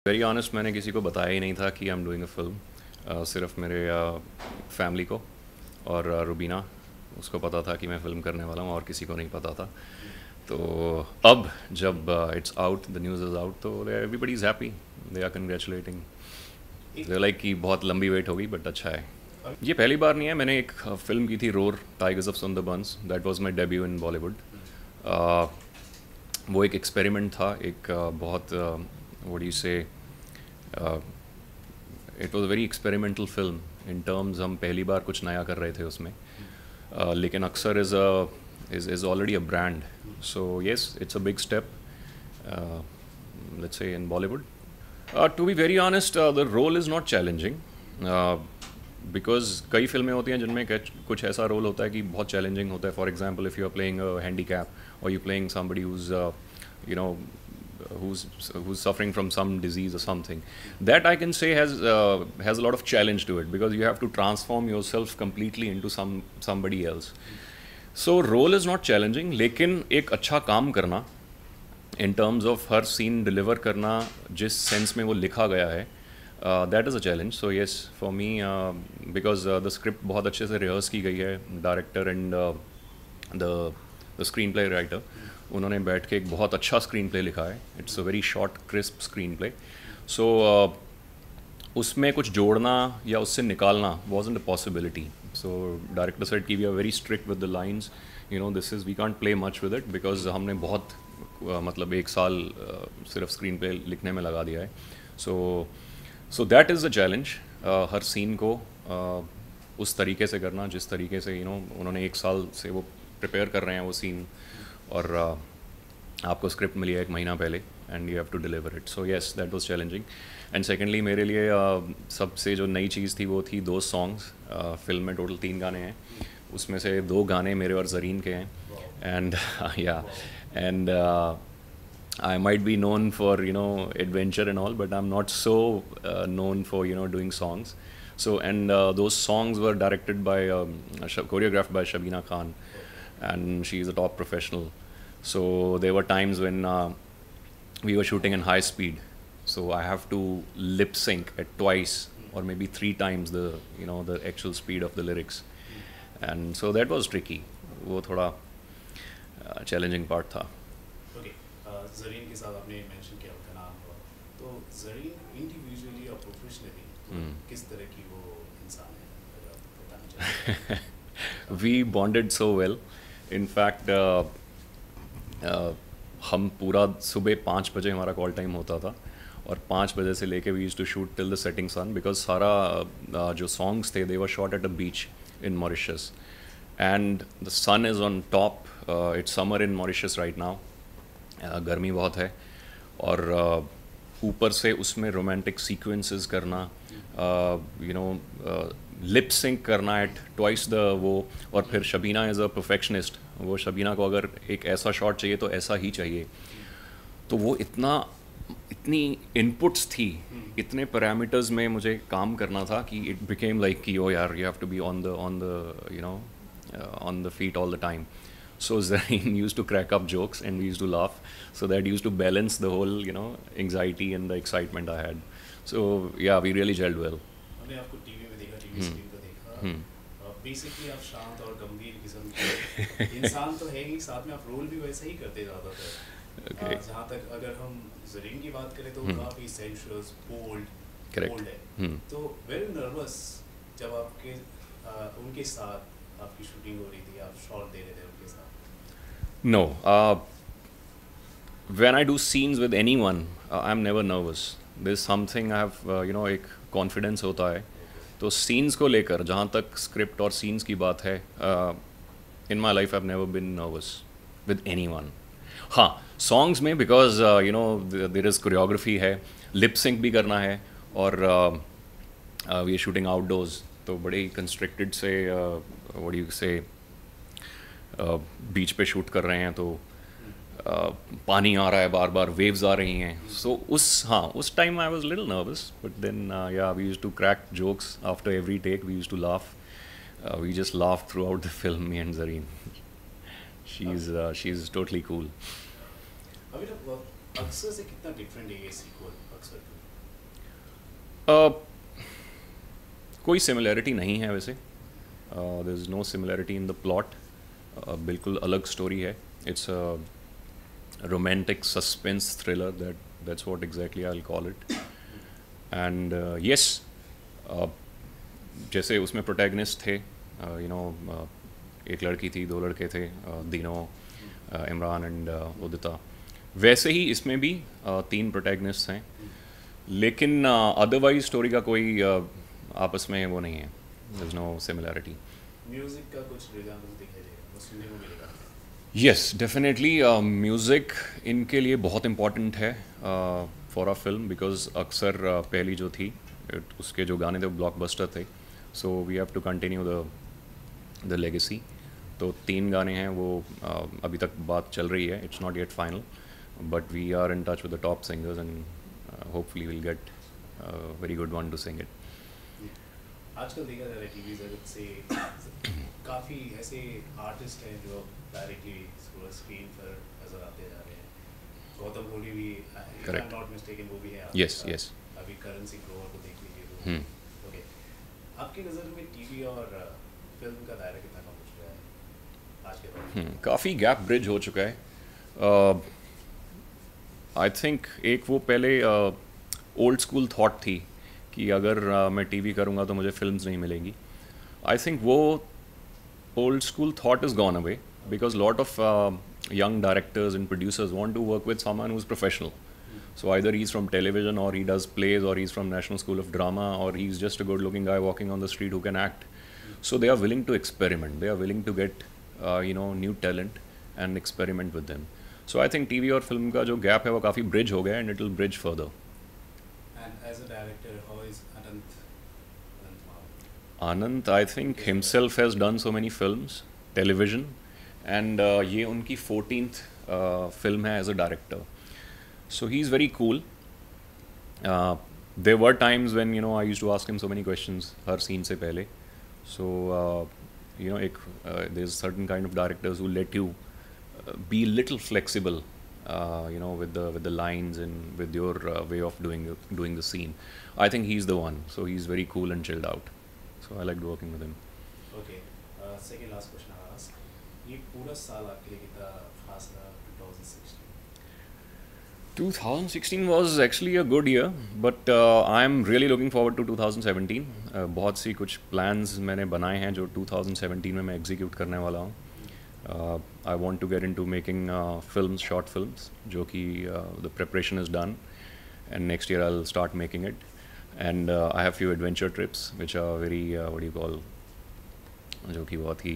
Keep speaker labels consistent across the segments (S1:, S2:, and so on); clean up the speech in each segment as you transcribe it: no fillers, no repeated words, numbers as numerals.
S1: Very honest, मैंने किसी को बताया ही नहीं था कि I am doing a film. सिर्फ मेरे फैमिली को और रुबीना, उसको पता था कि मैं फ़िल्म करने वाला हूँ और किसी को नहीं पता था। तो अब जब it's out, the news is out, तो everybody is happy, they are congratulating, they like कि बहुत लंबी वेट होगी बट अच्छा है। ये पहली बार नहीं है, मैंने एक फ़िल्म की थी, roar tigers of Sundarbans, that was my debut in Bollywood. वो एक एक्सपेरिमेंट था, एक बहुत व्हाट डू यू से, it was a very experimental film in terms, हम पहली बार कुछ नया कर रहे थे उसमें। लेकिन Aksar is already a brand, so yes it's a big step, let's say, in Bollywood. To be very honest, the role is not challenging, because कई फिल्में होती हैं जिनमें कुछ ऐसा रोल होता है कि बहुत चैलेंजिंग होता है। For example, if you are playing handicap और you playing somebody who's you know who's suffering from some disease or something, that I can say has a lot of challenge to it, because you have to transform yourself completely into somebody else. So role is not challenging, लेकिन एक अच्छा काम करना in terms of हर scene deliver करना जिस sense में वो लिखा गया है, that is a challenge. So yes, for me, because the script बहुत अच्छे से रिहर्स की गई है, director and the screenplay writer, उन्होंने बैठ के एक बहुत अच्छा स्क्रीन प्ले लिखा है. It's a very short crisp screenplay. So उसमें कुछ जोड़ना या उससे निकालना wasn't a possibility. So director said कि we are very strict with the lines, you know, this is, we can't play much with it, because हमने बहुत मतलब एक साल सिर्फ स्क्रीन प्ले लिखने में लगा दिया है. So that is the challenge, हर सीन को उस तरीके से करना जिस तरीके से, उन्होंने एक साल से वो प्रिपेयर कर रहे हैं वो सीन, और आपको स्क्रिप्ट मिली है एक महीना पहले, and you have to deliver it. So yes, that was challenging. And secondly, मेरे लिए सबसे जो नई चीज़ थी वो थी 2 सॉन्ग्स. फिल्म में टोटल 3 गाने हैं, उसमें से 2 गाने मेरे और ज़रीन के हैं. एंड या and I might be known for adventure and all, but I'm not so known for doing songs. So and those songs were directed by choreographed by Shabina Khan, and she's a top professional. So there were times when we were shooting in high speed, so I have to lip sync at twice or maybe 3 times the actual speed of the lyrics, and so that was tricky. वो थोड़ा challenging part था.
S2: ज़रीन के साथ आपने mention किया उनका नाम हुआ, तो ज़रीन इंडिविजुअली और प्रोफेशनली किस तरह की वो इंसान है, अगर आप बताना चाहें?
S1: We bonded so well. In fact, हम पूरा सुबह 5 बजे हमारा कॉल टाइम होता था, और 5 बजे से लेके we used to shoot till the setting sun, because सारा जो सॉन्ग्स थे they were shot at a beach in Mauritius, and the sun is on top. It's summer in Mauritius right now, गर्मी बहुत है, और ऊपर से उसमें रोमांटिक सीक्वेंसेस करना, लिप सिंक करना एट ट्वाइस द वो, और फिर शबीना एज अ परफेक्शनिस्ट, वो शबीना को अगर एक ऐसा शॉट चाहिए तो ऐसा ही चाहिए. तो वो इतनी इनपुट्स थी, इतने पैरामीटर्स में मुझे काम करना था कि इट बिकेम लाइक कि ओ यार, you have to be on the feet all the time. So Zareen used to crack up jokes and we used to laugh. So that used to balance the whole, anxiety and the excitement I had. So yeah, we really gelled well.
S2: हमने आपको TV में देखा, TV screen पर देखा. Basically आप शांत और गंभीर किस्म के इंसान तो है ही, साथ में आप रोल भी वैसा ही करते ज़्यादातर. जहाँ तक अगर हम ज़रीन की बात करें तो काफ़ी सेंशुअस, बोल्ड है. तो वेरी नर्वस जब आपके उनके साथ आपकी शूटिंग हो रही थी, आप शॉट दे रहे थे उनके साथ?
S1: No. When I do scenes with anyone, I'm never nervous. There's something I have, एक confidence होता है. तो scenes को लेकर, जहाँ तक script और scenes की बात है, in my life I've never been nervous with anyone. हाँ, songs में, because there is choreography है, lip sync भी करना है, और we are shooting outdoors, तो बड़े constricted से what do you say, बीच पे शूट कर रहे हैं, तो पानी आ रहा है, बार बार वेव्स आ रही हैं. सो उस time I was little nervous, but then yeah we used to crack jokes after every take. We used to laugh, we just laugh throughout the film, me and Zareen. She is totally cool.
S2: अभी अक्सर से कितना different है ये sequel? अक्सर
S1: Uh, कोई similarity नहीं है वैसे. There is no similarity in the plot. बिल्कुल अलग स्टोरी है. It's a romantic suspense thriller, that's what exactly I'll call it. And yes, जैसे उसमें प्रोटैगनिस्ट थे, एक लड़की थी, दो लड़के थे, दीनो, इमरान एंड उदिता. वैसे ही इसमें भी तीन प्रोटैगनिस्ट हैं, लेकिन अदरवाइज स्टोरी का कोई आपस में वो नहीं है. There is no similarity.
S2: Music का कुछ एग्जांपल दिखाई देगा, वो सुनने को मिलेगा.
S1: Yes, definitely. म्यूज़िक इनके लिए बहुत इम्पॉर्टेंट है फॉर अ फिल्म, बिकॉज अक्सर पहली जो थी उसके जो गाने थे वो ब्लॉकबस्टर थे. So we have to continue the legacy. तो तीन गाने हैं वो अभी तक बात चल रही है. It's not yet final, but we are in touch with the top singers and hopefully will get very good one to sing it.
S2: आजकल देखा जा रहा है टीवी जगत से काफ़ी ऐसे आर्टिस्ट हैं जो डायरेक्टली स्क्रीन पर नजर आते जा रहे हैं. गौतम रोडी भी,
S1: Correct.
S2: नॉट मिस्टेकन, वो भी है.
S1: Yes, yes.
S2: अभी करण सिंह ग्रोवर को देख लीजिए. ओके, आपकी नज़र में टीवी और फिल्म का दायरा कितना कम हो चुका है आज के दौर में?
S1: काफ़ी गैप ब्रिज हो चुका है. आई थिंक एक वो पहले ओल्ड स्कूल थॉट थी कि अगर मैं टीवी करूँगा तो मुझे फिल्म्स नहीं मिलेंगी. आई थिंक वो old school thought is gone away, because a lot of young directors and producers want to work with someone who's professional. So either he's from television, or he does plays, or he's from National School of Drama, or he's just a good looking guy walking on the street who can act. So they are willing to experiment. They are willing to get new talent and experiment with them. So I think TV और film का जो gap है वो काफ़ी bridge हो गया, and it will bridge further.
S2: And as a director, how is Anant Mahal?
S1: Anant, I think himself has done so many films, television, and ये उनकी 14th film है as a director. So he's very cool. There were times when I used to ask him so many questions her scene से पहले. So there's certain kind of directors who let you be little flexible, with the lines and with your way of doing the scene. I think he's the one. So he's very cool and chilled out. So I liked working with him.
S2: Okay. Second last question I'll ask. ये पूरा साल आपके लिए कितना खास रहा 2016?
S1: 2016 was actually a good year, but I'm really looking forward to 2017. बहुत सी कुछ plans मैंने बनाए हैं जो 2017 में मैं execute करने वाला हूँ. I want to get into making films, short films, जो कि the preparation is done, and next year I'll start making it. And I have few adventure trips which are very जो कि बहुत ही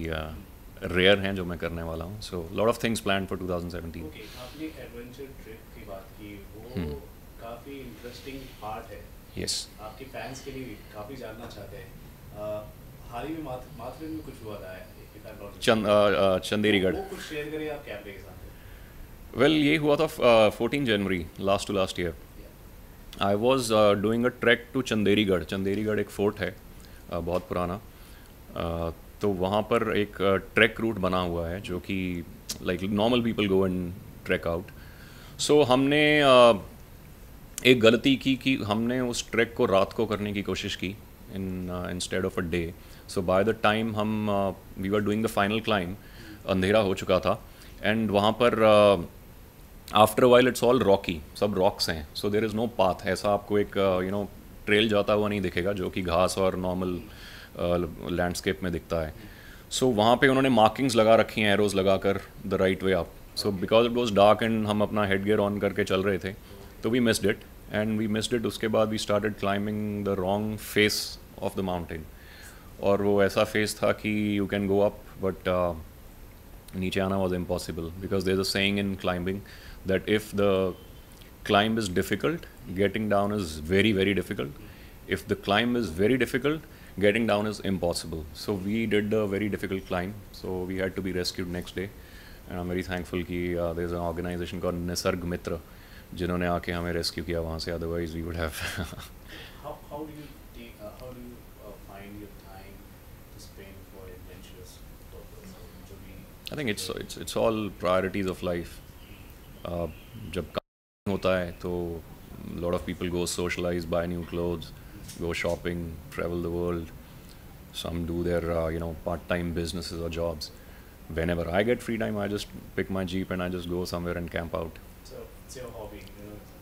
S1: rare हैं जो मैं करने वाला हूँ. So lot of things planned for 2017.
S2: Okay, आपने adventure trip की बात की, वो काफ़ी interesting part है.
S1: Yes.
S2: आपके fans के लिए काफ़ी जानना चाहते हैं. हाल ही में माथुर में कुछ हुआ था, if I'm not mistaken.
S1: चंदेरीगढ़.
S2: वो कुछ share करिए आप कैमरे के साथ.
S1: Well, ये हुआ था 14 January last to last year. I was doing a trek to चंदेरीगढ़. चंदेरीगढ़ एक फोर्ट है बहुत पुराना. तो वहाँ पर एक ट्रैक रूट बना हुआ है जो कि like normal people go and track out. So हमने एक गलती की कि हमने उस ट्रैक को रात को करने की कोशिश की instead of a day. So by the time हम we were doing the final climb, अंधेरा हो चुका था. एंड वहाँ पर after while it's all rocky, सब रॉक्स हैं. So there is no path. ऐसा आपको एक ट्रेल जाता हुआ नहीं दिखेगा जो कि घास और नॉर्मल लैंडस्केप में दिखता है. सो वहाँ पे उन्होंने मार्किंग्स लगा रखी हैं, एरोज लगा कर the right way up. So because it was dark and हम अपना हेड गियर ऑन करके चल रहे थे, तो we missed it. And we missed it. उसके बाद we started climbing the wrong face of the mountain. और वो ऐसा फेस था कि you can go up but नीचे आना was impossible, because there is a saying in climbing that if the climb is difficult, getting down is very, very difficult. If the climb is very difficult, getting down is impossible. So we did a very difficult climb. So we had to be rescued next day. And I'm very thankful कि there's an organization called Nisarg Mitra जिन्होंने आके हमें rescue किया वहाँ से. Otherwise we would have.
S2: How do you find your time to spend for adventurous purpose?
S1: I think it's all priorities of life. जब काम होता है तो lot of people go socialize, buy new clothes, go shopping, travel the world. Some do their part-time businesses or jobs. Whenever I get free time, I just pick my jeep and I just go somewhere and camp out.
S2: So it's your hobby,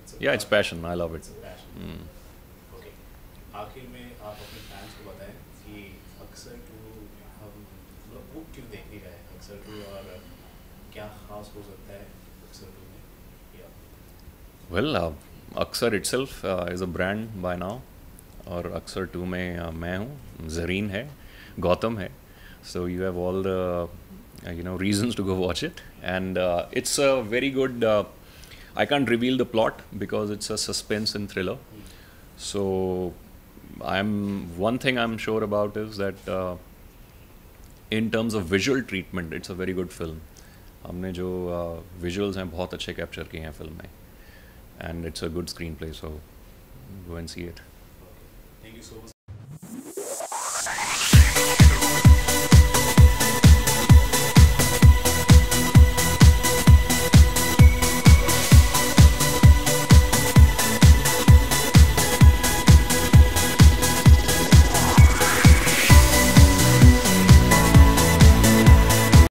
S2: it's a
S1: Yeah, it's passion. I love it.
S2: it's a passion. Okay, आखिर में आप अपने fans को बताएं कि अक्सर to हम मतलब वो क्यों देख नहीं रहे हैं अक्सर टू, और क्या खास हो सकता है अक्सर टू में, या
S1: Well, अक्सर itself is a brand by now. और अक्सर 2 में मैं हूँ, ज़रीन है, गौतम है. So you have all the reasons to go watch it, and it's a very good. I can't reveal the plot because it's a suspense and thriller. So one thing I'm sure about is that in terms of visual treatment, it's a very good film. हमने जो visuals हैं बहुत अच्छे capture किए हैं film में, and it's a good screenplay. So go and see it.
S2: Thank you so much.